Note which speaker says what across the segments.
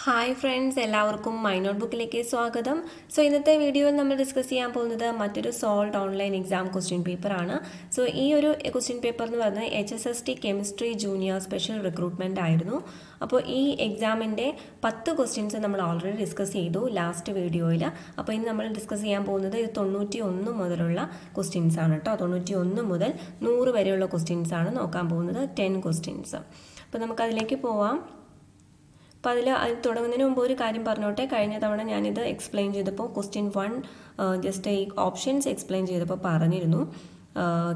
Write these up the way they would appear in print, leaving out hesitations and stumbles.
Speaker 1: Hi friends, എല്ലാവർക്കും my not ബുക്കിലേക്ക് സ്വാഗതം. So ഇന്നത്തെ വീഡിയോയിൽ നമ്മൾ ഡിസ്കസ് ചെയ്യാൻ പോകുന്നത് മറ്റൊരു സോൾഡ് ഓൺലൈൻ എക്സാം ക്വസ്റ്റ്യൻ പേപ്പറാണ്. സോ ഈ ഒരു ക്വസ്റ്റ്യൻ പേപ്പർ എന്ന് പറയുന്നത് HSST chemistry junior special recruitment ആയിരുന്നു. അപ്പോൾ ഈ എക്സാമിൻ്റെ 10 ക്വസ്റ്റ്യൻസ് നമ്മൾ ഓൾറെഡി ഡിസ്കസ് ചെയ്തു ലാസ്റ്റ് വീഡിയോയിൽ. അപ്പോൾ ഇന്ന് നമ്മൾ ഡിസ്കസ് ചെയ്യാൻ പോകുന്നത് ഇത് 91 മുതലുള്ള ക്വസ്റ്റ്യൻസ് ആണ് കേട്ടോ. 91 മുതൽ 100 വരെയുള്ള ക്വസ്റ്റ്യൻസ് ആണ് നോക്കാൻ പോകുന്നത്, 10 ക്വസ്റ്റ്യൻസ്. അപ്പോൾ നമുക്കതിലേക്ക് പോവാം. അപ്പോൾ അത് തുടങ്ങുന്നതിന് മുമ്പ് ഒരു കാര്യം പറഞ്ഞോട്ടെ. കഴിഞ്ഞ തവണ ഞാനിത് എക്സ്പ്ലെയിൻ ചെയ്തപ്പോൾ ക്വസ്റ്റ്യൻ 1 ജസ്റ്റ് ഈ ഓപ്ഷൻസ് എക്സ്പ്ലെയിൻ ചെയ്തപ്പോൾ പറഞ്ഞിരുന്നു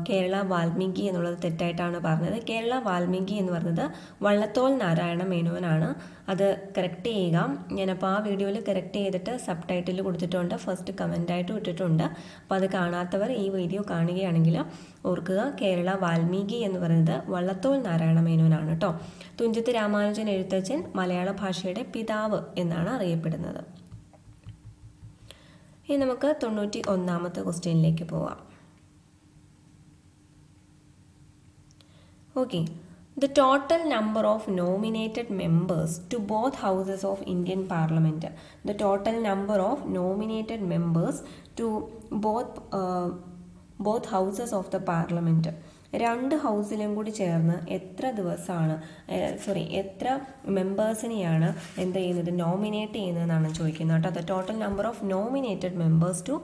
Speaker 1: കേരള വാൽമീകി എന്നുള്ളത് തെറ്റായിട്ടാണ് പറഞ്ഞത്. കേരള വാൽമീകി എന്ന് പറഞ്ഞത് വള്ളത്തോൾ നാരായണ മേനോനാണ്. അത് കറക്റ്റ് ചെയ്യുക. ഞാനപ്പോൾ ആ വീഡിയോയിൽ കറക്റ്റ് ചെയ്തിട്ട് സബ് ടൈറ്റിൽ കൊടുത്തിട്ടുണ്ട്, ഫസ്റ്റ് കമൻ്റായിട്ട് ഇട്ടിട്ടുണ്ട്. അപ്പോൾ അത് കാണാത്തവർ ഈ വീഡിയോ കാണുകയാണെങ്കിൽ ഓർക്കുക, കേരള വാൽമീകി എന്ന് പറയുന്നത് വള്ളത്തോൾ നാരായണ മേനോനാണ് കേട്ടോ. തുഞ്ചത്ത് രാമാനുജൻ എഴുത്തച്ഛൻ മലയാള ഭാഷയുടെ പിതാവ് എന്നാണ് അറിയപ്പെടുന്നത്. ഇനി നമുക്ക് 91ാമത്തെ ക്വസ്റ്റ്യനിലേക്ക് പോവാം. Okay, the total number of nominated members to both houses of Indian Parliament. The total number of nominated members to both houses of the Parliament. രണ്ട് ഹൗസിലും കൂടി ചേർന്ന് എത്ര മെമ്പേഴ്സിനെയാണ് എന്ത് ചെയ്യുന്നത്, നോമിനേറ്റ് ചെയ്യുന്നതെന്നാണ് ചോദിക്കുന്നത് കേട്ടോ. The total number of nominated members to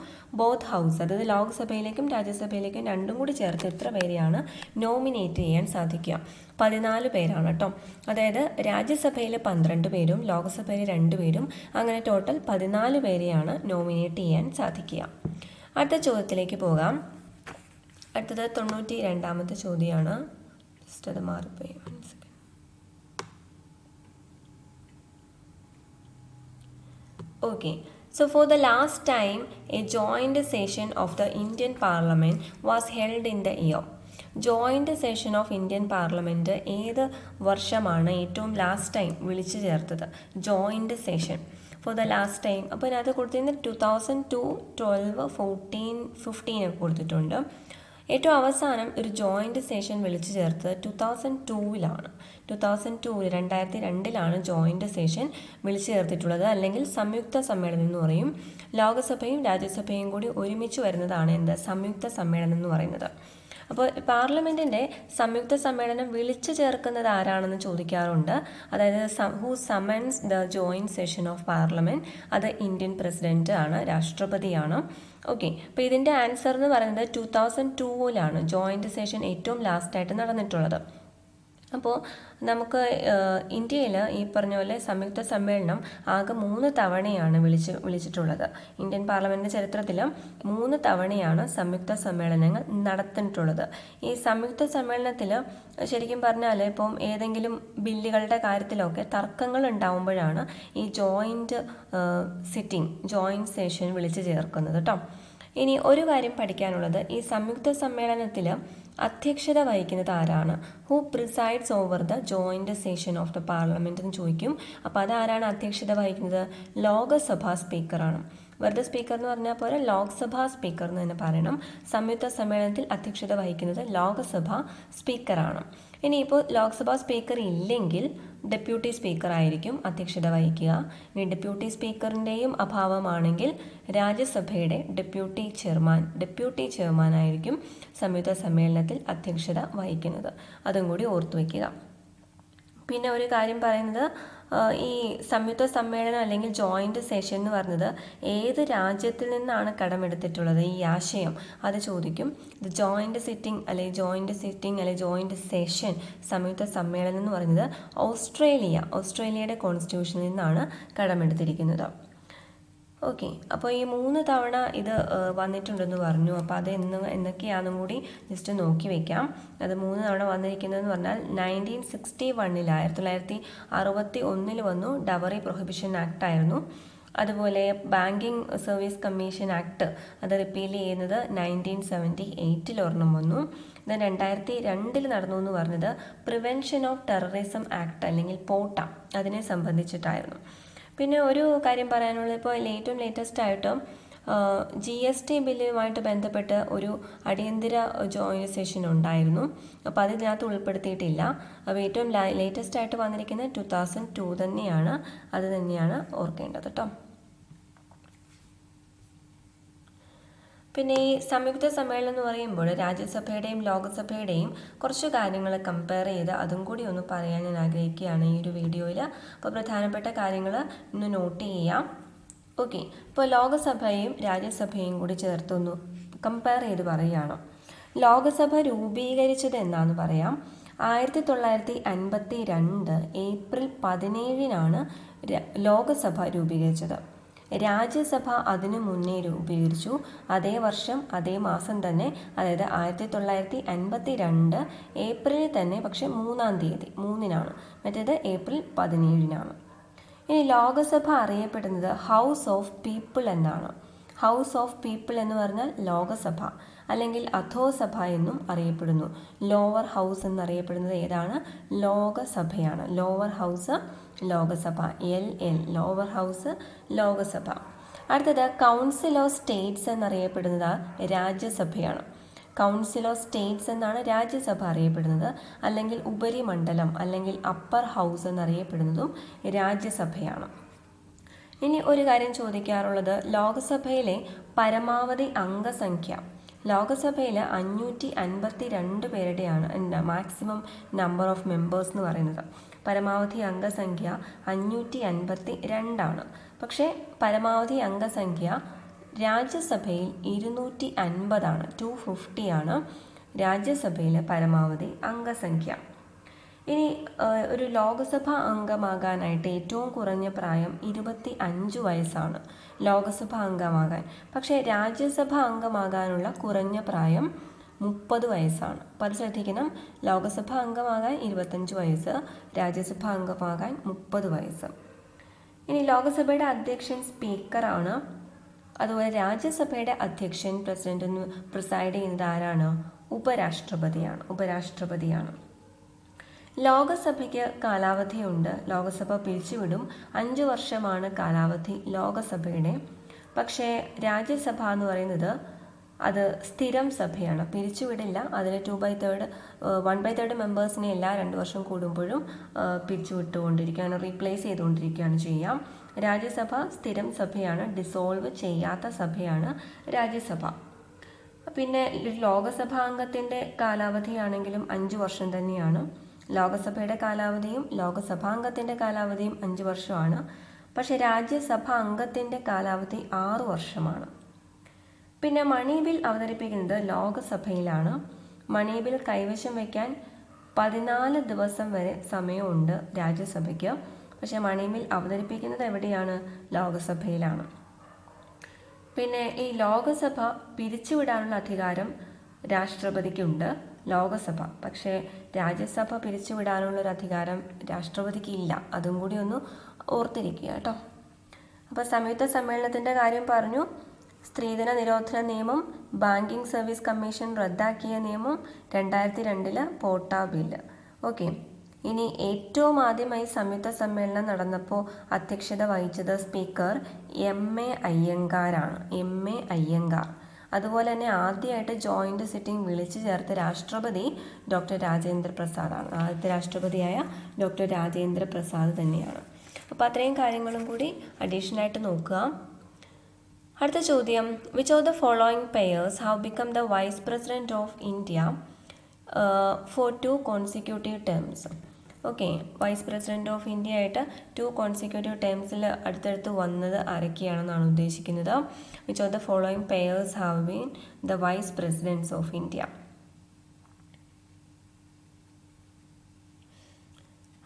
Speaker 1: both house, അതായത് ലോക്സഭയിലേക്കും രാജ്യസഭയിലേക്കും രണ്ടും കൂടി ചേർത്ത് എത്ര പേരെയാണ് നോമിനേറ്റ് ചെയ്യാൻ സാധിക്കുക? 14 പേരാണ് കേട്ടോ. അതായത് രാജ്യസഭയിൽ 12 പേരും ലോക്സഭയിൽ 2 പേരും, അങ്ങനെ ടോട്ടൽ 14 പേരെയാണ് നോമിനേറ്റ് ചെയ്യാൻ സാധിക്കുക. അടുത്ത ചോദ്യത്തിലേക്ക് പോകാം. അടുത്തത് 92ാമത്തെ ചോദ്യമാണ്. ജസ്റ്റ് അത് മാറിപ്പോയി. Okay, so for the last time a joint session of the Indian Parliament was held in the year. Joint session of Indian parliament ഏത് വർഷമാണ് ഏറ്റവും ലാസ്റ്റ് ടൈം വിളിച്ചു ചേർത്തത്? Joint session for the last time. അപ്പോൾ ഇതിനകത്ത് കൊടുത്തിരുന്നത് 2002, 12, 14, 15 ഒക്കെ കൊടുത്തിട്ടുണ്ട്. ഏറ്റവും അവസാനം ഒരു ജോയിൻ്റ് സെഷൻ വിളിച്ചു ചേർത്തത് 2002-ലാണ്. 2002-ലാണ് ജോയിൻ്റ് സെഷൻ വിളിച്ചു ചേർത്തിട്ടുള്ളത്, അല്ലെങ്കിൽ സംയുക്ത സമ്മേളനം എന്ന് പറയും. ലോകസഭയും രാജ്യസഭയും കൂടി ഒരുമിച്ച് വരുന്നതാണ് എന്ത്, സംയുക്ത സമ്മേളനം എന്ന് പറയുന്നത്. അപ്പോൾ പാർലമെൻറ്റിൻ്റെ സംയുക്ത സമ്മേളനം വിളിച്ചു ചേർക്കുന്നത് ആരാണെന്ന് ചോദിക്കാറുണ്ട്. അതായത് who summons the joint session of parliament, അത് ഇന്ത്യൻ പ്രസിഡന്റ് ആണ്, രാഷ്ട്രപതിയാണ്. ഓക്കെ, അപ്പോൾ ഇതിൻ്റെ ആൻസർ എന്ന് പറയുന്നത് 2002-ലാണ് ജോയിൻറ്റ് സെഷൻ ഏറ്റവും ലാസ്റ്റായിട്ട് നടന്നിട്ടുള്ളത്. അപ്പോൾ നമുക്ക് ഇന്ത്യയിൽ ഈ പറഞ്ഞ പോലെ സംയുക്ത സമ്മേളനം ആകെ 3 തവണയാണ് വിളിച്ചിട്ടുള്ളത്. ഇന്ത്യൻ പാർലമെൻറ്റിൻ്റെ ചരിത്രത്തിൽ 3 തവണയാണ് സംയുക്ത സമ്മേളനങ്ങൾ നടത്തിയിട്ടുള്ളത്. ഈ സംയുക്ത സമ്മേളനത്തിൽ ശരിക്കും പറഞ്ഞാൽ ഇപ്പം ഏതെങ്കിലും ബില്ലുകളുടെ കാര്യത്തിലൊക്കെ തർക്കങ്ങൾ ഉണ്ടാവുമ്പോഴാണ് ഈ ജോയിൻറ്റ് സെഷൻ വിളിച്ചു ചേർക്കുന്നത് കേട്ടോ. ഇനി ഒരു കാര്യം പഠിക്കാനുള്ളത്, ഈ സംയുക്ത സമ്മേളനത്തിൽ അധ്യക്ഷത വഹിക്കുന്നത് ആരാണ്? Who presides over the joint session of the parliament എന്ന് ചോദിക്കും. അപ്പോൾ അതാരാണ് അധ്യക്ഷത വഹിക്കുന്നത്? ലോകസഭാ സ്പീക്കറാണ്. വെറുതെ സ്പീക്കർ എന്ന് പറഞ്ഞാൽ പോലെ ലോക്സഭാ സ്പീക്കർ എന്ന് തന്നെ പറയണം. സംയുക്ത സമ്മേളനത്തിൽ അധ്യക്ഷത വഹിക്കുന്നത് ലോകസഭാ സ്പീക്കറാണ്. ഇനിയിപ്പോൾ ലോക്സഭാ സ്പീക്കർ ഇല്ലെങ്കിൽ ഡെപ്യൂട്ടി സ്പീക്കർ ആയിരിക്കും അധ്യക്ഷത വഹിക്കുക. ഇനി ഡെപ്യൂട്ടി സ്പീക്കറിൻ്റെയും അഭാവമാണെങ്കിൽ രാജ്യസഭയുടെ ഡെപ്യൂട്ടി ചെയർമാൻ ആയിരിക്കും സംയുക്ത സമ്മേളനത്തിൽ അധ്യക്ഷത വഹിക്കുന്നത്. അതും കൂടി ഓർത്തു വയ്ക്കുക. പിന്നെ ഒരു കാര്യം പറയുന്നത്, ഈ സംയുക്ത സമ്മേളനം അല്ലെങ്കിൽ ജോയിൻ്റ് സെഷൻ എന്ന് പറയുന്നത് ഏത് രാജ്യത്തിൽ നിന്നാണ് കടമെടുത്തിട്ടുള്ളത്? ഈ ആശയം അത് ചോദിക്കും. ഇത് ജോയിൻ്റ് സെഷൻ സംയുക്ത സമ്മേളനം എന്ന് പറയുന്നത് ഓസ്ട്രേലിയയുടെ കോൺസ്റ്റിറ്റ്യൂഷനിൽ നിന്നാണ് കടമെടുത്തിരിക്കുന്നത്. ഓക്കെ, അപ്പോൾ ഈ 3 തവണ ഇത് വന്നിട്ടുണ്ടെന്ന് പറഞ്ഞു. അപ്പോൾ അത് എന്നൊക്കെയാണെന്നും കൂടി ജസ്റ്റ് നോക്കി വയ്ക്കാം. അത് 3 തവണ വന്നിരിക്കുന്നതെന്ന് പറഞ്ഞാൽ 1961 വന്നു, ഡവറി പ്രൊഹിബിഷൻ ആക്ട് ആയിരുന്നു. അതുപോലെ ബാങ്കിങ് സർവീസ് കമ്മീഷൻ ആക്ട് അത് റിപ്പീൽ ചെയ്യുന്നത് 1978 ഒരെണ്ണം വന്നു. ഇത് 2002 നടന്നു എന്ന് പറഞ്ഞത് പ്രിവെൻഷൻ ഓഫ് ടെററിസം ആക്ട് അല്ലെങ്കിൽ പോട്ട, അതിനെ സംബന്ധിച്ചിട്ടായിരുന്നു. പിന്നെ ഒരു കാര്യം പറയാനുള്ളത്, ഇപ്പോൾ ഏറ്റവും ലേറ്റസ്റ്റ് ആയിട്ട് GST ബില്ലുമായിട്ട് ബന്ധപ്പെട്ട് ഒരു അടിയന്തര ജോയിൻറ്റ് സെഷൻ ഉണ്ടായിരുന്നു. അപ്പോൾ അതിനകത്ത് ഉൾപ്പെടുത്തിയിട്ടില്ല. അപ്പോൾ ഏറ്റവും ലേറ്റസ്റ്റ് ആയിട്ട് വന്നിരിക്കുന്നത് 2002 തന്നെയാണ്. അത് തന്നെയാണ് ഓർക്കേണ്ടത് കേട്ടോ. പിന്നെ ഈ സംയുക്ത സമ്മേളനം എന്ന് പറയുമ്പോൾ രാജ്യസഭയുടെയും ലോകസഭയുടെയും കുറച്ച് കാര്യങ്ങൾ കമ്പയർ ചെയ്ത് അതും കൂടി ഒന്ന് പറയാൻ ഞാൻ ആഗ്രഹിക്കുകയാണ് ഈ ഒരു വീഡിയോയിൽ. അപ്പോൾ പ്രധാനപ്പെട്ട കാര്യങ്ങൾ ഒന്ന് നോട്ട് ചെയ്യാം. ഓക്കെ, ഇപ്പോൾ ലോകസഭയും രാജ്യസഭയും കൂടി ചേർത്തൊന്ന് കമ്പയർ ചെയ്ത് പറയുകയാണ്. ലോകസഭ രൂപീകരിച്ചത് എന്താണെന്ന് പറയാം. 1952 ഏപ്രിൽ 17-നാണ് ലോകസഭ രൂപീകരിച്ചത്. രാജ്യസഭ അതിനു മുന്നേ രൂപീകരിച്ചു. അതേ വർഷം അതേ മാസം തന്നെ, അതായത് 1952 ഏപ്രിലിൽ തന്നെ, പക്ഷേ 3-ാം തീയതി 3-നാണ്, മറ്റേത് ഏപ്രിൽ 17-നാണ്. ഇനി ലോകസഭ അറിയപ്പെടുന്നത് ഹൗസ് ഓഫ് പീപ്പിൾ എന്നാണ്. ഹൗസ് ഓഫ് പീപ്പിൾ എന്ന് പറഞ്ഞാൽ ലോകസഭ, അല്ലെങ്കിൽ അധോസഭ എന്നും അറിയപ്പെടുന്നു. ലോവർ ഹൗസ് എന്നറിയപ്പെടുന്നത് ഏതാണ്? ലോകസഭയാണ്. Lower house Lok Sabha, LL lower house Lok Sabha. അടുത്തത് കൗൺസിൽ ഓഫ് സ്റ്റേറ്റ്സ് എന്നറിയപ്പെടുന്നത് രാജ്യസഭയാണ്. കൗൺസിൽ ഓഫ് സ്റ്റേറ്റ്സ് എന്നാണ് രാജ്യസഭ അറിയപ്പെടുന്നത്. അല്ലെങ്കിൽ ഉപരിമണ്ഡലം അല്ലെങ്കിൽ അപ്പർ ഹൗസ് എന്നറിയപ്പെടുന്നതും രാജ്യസഭയാണ്. ഇനി ഒരു കാര്യം ചോദിക്കാറുള്ളത്, ലോകസഭയിലെ പരമാവധി അംഗസംഖ്യ. ലോകസഭയിൽ 552 പേരുടെയാണ് മാക്സിമം നമ്പർ ഓഫ് മെമ്പേഴ്സ് എന്ന് പറയുന്നത്. പരമാവധി അംഗസംഖ്യ 552 പക്ഷേ പരമാവധി അംഗസംഖ്യ രാജ്യസഭയിൽ 250 250 രാജ്യസഭയിലെ പരമാവധി അംഗസംഖ്യ. ഇനി ഒരു ലോകസഭാ അംഗമാകാനായിട്ട് ഏറ്റവും കുറഞ്ഞ പ്രായം 25 വയസ്സാണ് ലോകസഭാ അംഗമാകാൻ. പക്ഷേ രാജ്യസഭാ അംഗമാകാനുള്ള കുറഞ്ഞ പ്രായം 30 വയസ്സാണ്. അപ്പോൾ അത് ശ്രദ്ധിക്കണം. ലോകസഭാ അംഗമാകാൻ 25 വയസ്സ്, രാജ്യസഭാ അംഗമാകാൻ 30 വയസ്സ്. ഇനി ലോകസഭയുടെ അധ്യക്ഷൻ സ്പീക്കറാണ്. അതുപോലെ രാജ്യസഭയുടെ അധ്യക്ഷൻ പ്രസിഡന്റ് എന്ന് പ്രിസൈഡ് ചെയ്യുന്നത് ആരാണ്? ഉപരാഷ്ട്രപതിയാണ്. ലോകസഭയ്ക്ക് കാലാവധിയുണ്ട്. ലോകസഭ പിരിച്ചുവിടും. 5 വർഷമാണ് കാലാവധി ലോകസഭയുടെ. പക്ഷേ രാജ്യസഭ എന്ന് പറയുന്നത് അത് സ്ഥിരം സഭയാണ്, പിരിച്ചുവിടില്ല. അതിൽ 1/3 മെമ്പേഴ്സിനെ എല്ലാ 2 വർഷം കൂടുമ്പോഴും പിരിച്ചുവിട്ടുകൊണ്ടിരിക്കുകയാണ്, റീപ്ലേസ് ചെയ്തുകൊണ്ടിരിക്കുകയാണ് ചെയ്യാം. രാജ്യസഭ സ്ഥിരം സഭയാണ്, ഡിസോൾവ് ചെയ്യാത്ത സഭയാണ് രാജ്യസഭ. പിന്നെ ലോകസഭാംഗത്തിൻ്റെ കാലാവധിയാണെങ്കിലും 5 വർഷം തന്നെയാണ്. ലോകസഭയുടെ കാലാവധിയും ലോകസഭാംഗത്തിൻ്റെ കാലാവധിയും 5 വർഷമാണ്. പക്ഷേ രാജ്യസഭാ അംഗത്തിൻ്റെ കാലാവധി 6 വർഷമാണ്. പിന്നെ മണി ബിൽ അവതരിപ്പിക്കുന്നത് ലോകസഭയിലാണ്. മണി ബിൽ കൈവശം വയ്ക്കാൻ 14 ദിവസം വരെ സമയമുണ്ട് രാജ്യസഭയ്ക്ക്. പക്ഷേ മണി ബിൽ അവതരിപ്പിക്കുന്നത് എവിടെയാണ്? ലോകസഭയിലാണ്. പിന്നെ ഈ ലോകസഭ പിരിച്ചുവിടാനുള്ള അധികാരം രാഷ്ട്രപതിക്കുണ്ട്. ലോകസഭ, പക്ഷേ രാജ്യസഭ പിരിച്ചുവിടാനുള്ളൊരു അധികാരം രാഷ്ട്രപതിക്ക് ഇല്ല. അതും കൂടി ഒന്ന് ഓർത്തിരിക്കുക കേട്ടോ. അപ്പോൾ സംയുക്ത സമ്മേളനത്തിൻ്റെ കാര്യം പറഞ്ഞു. സ്ത്രീധന നിരോധന നിയമം, ബാങ്കിങ് സർവീസ് കമ്മീഷൻ റദ്ദാക്കിയ നിയമം, 2002 പോട്ട ബില്ല്. ഓക്കെ, ഇനി ഏറ്റവും ആദ്യമായി സംയുക്ത സമ്മേളനം നടന്നപ്പോൾ അധ്യക്ഷത വഹിച്ചത് സ്പീക്കർ MA അയ്യങ്കാറാണ്. MA അയ്യങ്കാർ. അതുപോലെ തന്നെ ആദ്യമായിട്ട് ജോയിൻറ്റ് സിറ്റിംഗ് വിളിച്ചു ചേർത്ത രാഷ്ട്രപതി ഡോക്ടർ രാജേന്ദ്ര പ്രസാദാണ്. ആദ്യത്തെ രാഷ്ട്രപതിയായ ഡോക്ടർ രാജേന്ദ്ര പ്രസാദ് തന്നെയാണ്. അപ്പോൾ അത്രയും കാര്യങ്ങളും കൂടി അഡീഷണലായിട്ട് നോക്കുക. അടുത്ത ചോദ്യം, which of the following pairs have become the vice president of India for 2 consecutive terms? Okay, vice president of India ആയിട്ട് 2 കോൺസിക്യൂട്ടീവ് ടേംസിൽ അടുത്തടുത്ത് വന്നത് ആരൊക്കെയാണെന്നാണ് ഉദ്ദേശിക്കുന്നത്. Which of the following pairs have been the vice presidents of India?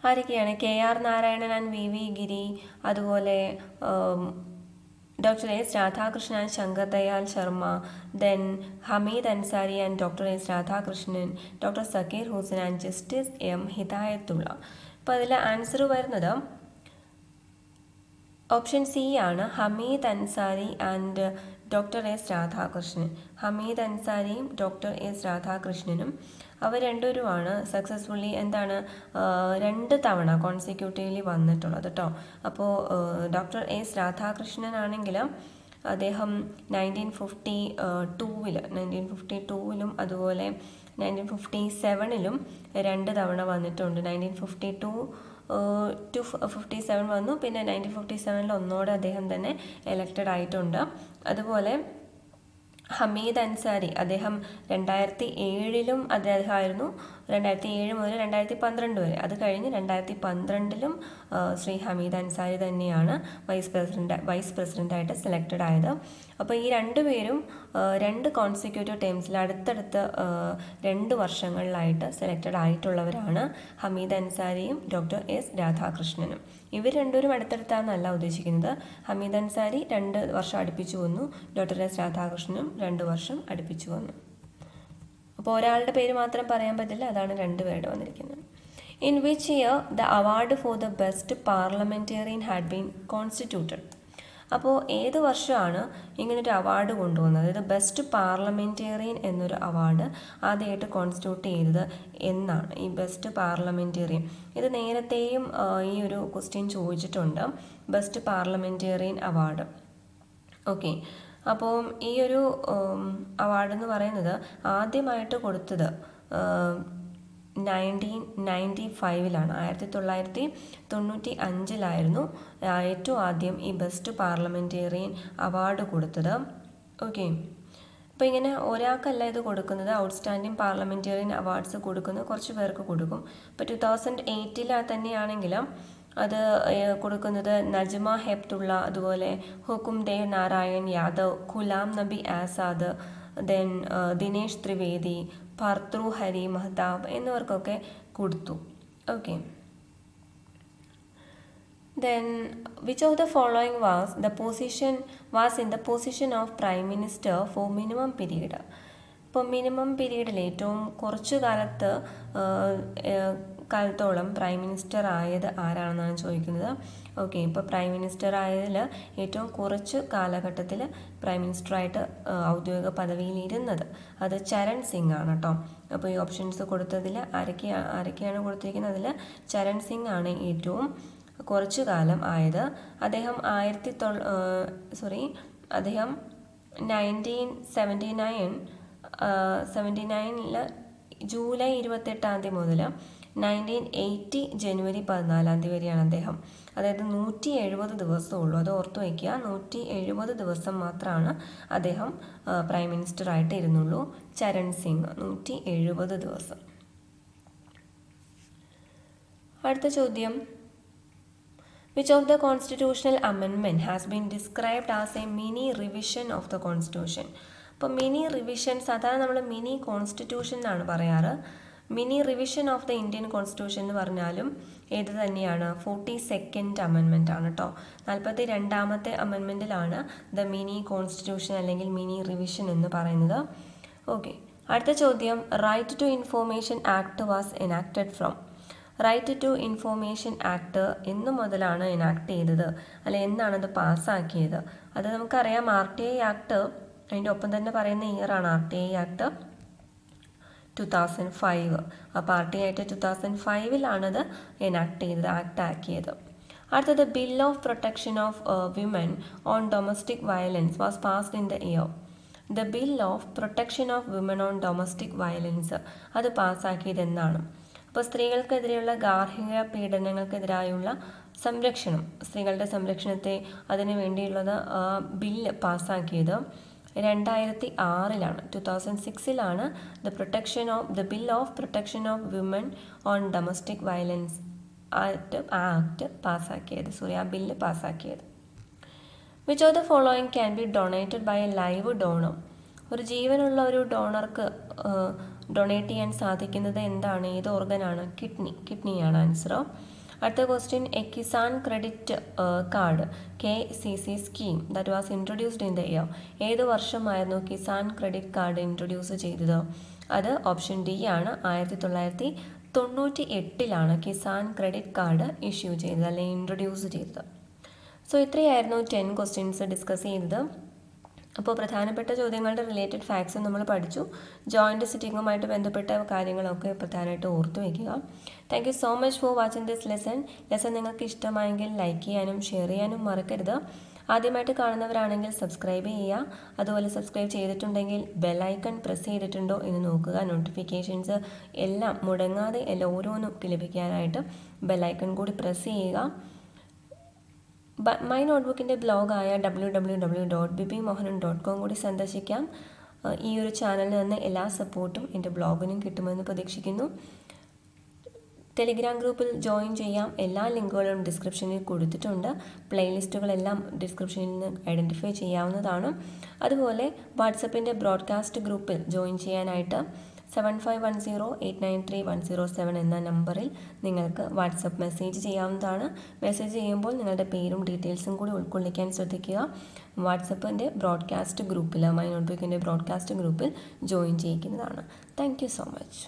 Speaker 1: ആരൊക്കെയാണ്? KR Narayanan and VV Giri, അതുപോലെ Dr. S. Radhakrishnan and Shankar Dayal Sharma, then Hamid Ansari and Dr. S. Radhakrishnan, Dr. Zakir Hussain and Justice M. Hidayatullah. അപ്പോൾ അതിൽ answer വരുന്നത് option C ആണ്. Hamid Ansari and doctor S. Radhakrishnan. Hamid അൻസാരിയും doctor S. രാധാകൃഷ്ണനും അവർ രണ്ടുപേരുമാണ് successfully 2 തവണ കോൺസിക്യൂട്ടീവ്ലി വന്നിട്ടുള്ളത് കേട്ടോ. അപ്പോൾ ഡോക്ടർ S. രാധാകൃഷ്ണൻ ആണെങ്കിൽ അദ്ദേഹം 1952-ലും അതുപോലെ 1957-ലും 2 തവണ വന്നിട്ടുണ്ട്. 1952-57 വന്നു, പിന്നെ 1957-ൽ ഒന്നോടെ അദ്ദേഹം തന്നെ എലക്റ്റഡ് ആയിട്ടുണ്ട്. അതുപോലെ ഹമീദ് അൻസാരി, അദ്ദേഹം 2007-ലും അദ്ദേഹമായിരുന്നു, 2007 മുതൽ 2012 വരെ. അത് കഴിഞ്ഞ് 2012-ലും ശ്രീ ഹമീദ് അൻസാരി തന്നെയാണ് വൈസ് പ്രസിഡൻ്റായിട്ട് സെലക്റ്റഡ് ആയത്. അപ്പോൾ ഈ രണ്ടുപേരും 2 കോൺസിക്യൂട്ടീവ് ടേംസിൽ അടുത്തടുത്ത് 2 വർഷങ്ങളിലായിട്ട് സെലക്റ്റഡ് ആയിട്ടുള്ളവരാണ്, ഹമീദ് അൻസാരിയും ഡോക്ടർ എസ് രാധാകൃഷ്ണനും. ഇവർ രണ്ടുപേരും അടുത്തടുത്താണെന്നല്ല ഉദ്ദേശിക്കുന്നത്. ഹമീദ് അൻസാരി 2 വർഷം അടുപ്പിച്ചു വന്നു, ഡോക്ടർ എസ് രാധാകൃഷ്ണനും 2 വർഷം അടുപ്പിച്ചു വന്നു. അപ്പോൾ ഒരാളുടെ പേര് മാത്രം പറയാൻ പറ്റില്ല, അതാണ് 2 പേരുടെ വന്നിരിക്കുന്നത്. In which year the award for the best parliamentarian had been constituted. അപ്പോൾ ഏത് വർഷമാണ് ഇങ്ങനൊരു അവാർഡ് കൊണ്ടുവന്നത്, അതായത് ബെസ്റ്റ് പാർലമെൻറ്റേറിയൻ എന്നൊരു അവാർഡ് ആദ്യമായിട്ട് കോൺസ്റ്റിറ്റ്യൂട്ട് ചെയ്തത് എന്നാണ്? ഈ ബെസ്റ്റ് പാർലമെൻറ്റേറിയൻ, ഇത് നേരത്തെയും ഈ ഒരു ക്വസ്റ്റ്യൻ ചോദിച്ചിട്ടുണ്ട്, ബെസ്റ്റ് പാർലമെൻറ്റേറിയൻ അവാർഡ്. ഓക്കെ, അപ്പോൾ ഈ ഒരു അവാർഡ് എന്ന് പറയുന്നത് ആദ്യമായിട്ട് കൊടുത്തത് 1995-ലാണ്, 1995-ലായിരുന്നു ഏറ്റവും ആദ്യം ഈ ബെസ്റ്റ് പാർലമെൻറ്റേറിയൻ അവാർഡ് കൊടുത്തത്. ഓക്കെ, അപ്പോൾ ഇങ്ങനെ ഒരാൾക്കല്ല ഇത് കൊടുക്കുന്നത്, ഔട്ട്സ്റ്റാൻഡിങ് പാർലമെൻറ്റേറിയൻ അവാർഡ്സ് കൊടുക്കുന്നത് കുറച്ച് പേർക്ക് കൊടുക്കും. ഇപ്പോൾ 2008 തന്നെയാണെങ്കിലും അത് കൊടുക്കുന്നത് നജ്മ ഹെപ്തുള്ള, അതുപോലെ ഹുക്കുംദേവ് നാരായൺ യാദവ്, ഖുലാം നബി ആസാദ്, ദെൻ ദിനേശ് ത്രിവേദി, ഭർത്തൃഹരി മഹ്താബ് എന്നിവർക്കൊക്കെ കൊടുത്തു. Okay, then which of the following was in the position of prime minister for minimum period. ഇപ്പോൾ മിനിമം പീരീഡിൽ ഏറ്റവും കുറച്ചു കാലത്തോളം പ്രൈം മിനിസ്റ്റർ ആയത് ആരാണെന്നാണ് ചോദിക്കുന്നത്. ഓക്കെ, ഇപ്പോൾ പ്രൈം മിനിസ്റ്റർ ആയതിൽ ഏറ്റവും കുറച്ച് കാലഘട്ടത്തിൽ പ്രൈം മിനിസ്റ്ററായിട്ട് ഔദ്യോഗിക പദവിയിൽ ഇരുന്നത് അത് ചരൺ സിംഗ് ആണ് കേട്ടോ. അപ്പോൾ ഈ ഓപ്ഷൻസ് കൊടുത്തതിൽ ആരൊക്കെയാണ് കൊടുത്തിരിക്കുന്നത്, അതിൽ ചരൺ സിംഗ് ആണ് ഏറ്റവും കുറച്ചു കാലം ആയത്. അദ്ദേഹം 1979 ജൂലൈ 28 മുതൽ 1980 ജനുവരി 14 വരെയാണ് അദ്ദേഹം. അതായത് 170 ദിവസമുള്ളൂ, അത് ഓർത്തു വയ്ക്കുക. 170 ദിവസം മാത്രമാണ് അദ്ദേഹം പ്രൈം മിനിസ്റ്ററായിട്ട് ഇരുന്നുള്ളൂ, ചരൺ സിംഗ്, 170 ദിവസം. അടുത്ത ചോദ്യം, which of the constitutional amendment has been described as a mini revision of the constitution? അപ്പോൾ മിനി റിവിഷൻ, സാധാരണ നമ്മൾ മിനി കോൺസ്റ്റിറ്റ്യൂഷൻ എന്നാണ് പറയാറ്. Mini revision of the Indian constitution എന്ന് പറഞ്ഞാലും ഏത് തന്നെയാണ്, 42nd അമെൻമെൻ്റ് ആണ് കേട്ടോ. 42ാമത്തെ അമെൻമെൻറ്റിലാണ് ദ മിനി കോൺസ്റ്റിറ്റ്യൂഷൻ അല്ലെങ്കിൽ മിനി റിവിഷൻ എന്ന് പറയുന്നത്. ഓക്കെ, അടുത്ത ചോദ്യം, right to information act was enacted from. Right to information act എന്ന് മുതലാണ് എനാക്ട് ചെയ്തത്, അല്ലെ എന്നാണത് പാസ്സാക്കിയത്? അത് നമുക്കറിയാം, RTI ആക്ട്, അതിൻ്റെ ഒപ്പം തന്നെ പറയുന്ന ഇയറാണ് RTI ആക്ട് 2005. അപ്പോൾ RTI ആക്ട് 2005-ലാണത് എനാക്ട് ചെയ്തത്, ആക്ട് ആക്കിയത്. അടുത്തത്, bill of protection of women on domestic violence was passed in the year. The bill of protection of women on domestic violence അത് പാസ്സാക്കിയത് എന്നാണ്? അപ്പോൾ സ്ത്രീകൾക്കെതിരെയുള്ള ഗാർഹിക പീഡനങ്ങൾക്കെതിരായുള്ള സംരക്ഷണം, സ്ത്രീകളുടെ സംരക്ഷണത്തെ അതിനു വേണ്ടിയുള്ളത് ബില്ല് പാസ്സാക്കിയത് 2006-ലാണ്, 2006-ലാണ് the bill of protection of women on domestic violence act പാസ്സാക്കിയത്, ആ ബില്ല് പാസ്സാക്കിയത്. Which of the following can be donated by a live donor. ഒരു ജീവനുള്ള ഒരു ഡോണർക്ക് ഡൊണേറ്റ് ചെയ്യാൻ സാധിക്കുന്നത് എന്താണ്, ഏത് ഓർഗനാണ്? കിഡ്നിയാണ് ആൻസർ. അടുത്ത question, a Kisan credit card KCC scheme that was introduced in the year. ഏത് വർഷമായിരുന്നു കിസാൻ ക്രെഡിറ്റ് കാർഡ് ഇൻട്രൊഡ്യൂസ് ചെയ്തത്? അത് ഓപ്ഷൻ ഡി ആണ്, 1998-ലാണ് കിസാൻ ക്രെഡിറ്റ് കാർഡ് ഇഷ്യൂ ചെയ്തത് അല്ലെങ്കിൽ ഇൻട്രൊഡ്യൂസ് ചെയ്തത്. സോ ഇത്രയായിരുന്നു 10 ക്വസ്റ്റ്യൻസ് ഡിസ്കസ് ചെയ്തത്. അപ്പോൾ പ്രധാനപ്പെട്ട ചോദ്യങ്ങളുടെ റിലേറ്റഡ് ഫാക്ട്സ് നമ്മൾ പഠിച്ചു. ജോയിൻ്റ് സിറ്റിങ്ങുമായിട്ട് ബന്ധപ്പെട്ട കാര്യങ്ങളൊക്കെ പ്രധാനമായിട്ട് ഓർത്തു വയ്ക്കുക. Thank you so much for watching this lesson. നിങ്ങൾക്ക് ഇഷ്ടമായെങ്കിൽ ലൈക്ക് ചെയ്യാനും ഷെയർ ചെയ്യാനും മറക്കരുത്. ആദ്യമായിട്ട് കാണുന്നവരാണെങ്കിൽ സബ്സ്ക്രൈബ് ചെയ്യുക. അതുപോലെ സബ്സ്ക്രൈബ് ചെയ്തിട്ടുണ്ടെങ്കിൽ ബെൽ ഐക്കൺ പ്രസ് ചെയ്തിട്ടുണ്ടോ എന്ന് നോക്കുക. നോട്ടിഫിക്കേഷൻസ് എല്ലാം മുടങ്ങാതെ ഓരോന്നും ലഭിക്കാനായിട്ട് ബെൽ ഐക്കൺ കൂടി പ്രസ് ചെയ്യുക. മൈ നോട്ട്ബുക്കിൻ്റെ ബ്ലോഗായ www.bibimohanan.com കൂടി സന്ദർശിക്കാം. ഈ ഒരു ചാനലിൽ നിന്ന് എല്ലാ സപ്പോർട്ടും എൻ്റെ ബ്ലോഗിനും കിട്ടുമെന്ന് പ്രതീക്ഷിക്കുന്നു. ടെലിഗ്രാം ഗ്രൂപ്പിൽ ജോയിൻ ചെയ്യാം. എല്ലാ ലിങ്കുകളും ഡിസ്ക്രിപ്ഷനിൽ കൊടുത്തിട്ടുണ്ട്. പ്ലേലിസ്റ്റുകളെല്ലാം ഡിസ്ക്രിപ്ഷനിൽ നിന്ന് ഐഡൻറ്റിഫൈ ചെയ്യാവുന്നതാണ്. അതുപോലെ വാട്സപ്പിൻ്റെ ബ്രോഡ്കാസ്റ്റ് ഗ്രൂപ്പിൽ ജോയിൻ ചെയ്യാനായിട്ട് 7510893107 എന്ന നമ്പറിൽ നിങ്ങൾക്ക് വാട്സപ്പ് മെസ്സേജ് ചെയ്യാവുന്നതാണ്. മെസ്സേജ് ചെയ്യുമ്പോൾ നിങ്ങളുടെ പേരും ഡീറ്റെയിൽസും കൂടി ഉൾക്കൊള്ളിക്കാൻ ശ്രദ്ധിക്കുക. വാട്സപ്പിൻ്റെ ബ്രോഡ്കാസ്റ്റ് ഗ്രൂപ്പിൽ മൈ നോട്ട്ബുക്കിൻ്റെ ബ്രോഡ്കാസ്റ്റ് ഗ്രൂപ്പിൽ ജോയിൻ ചെയ്യിക്കുന്നതാണ്. Thank you so much.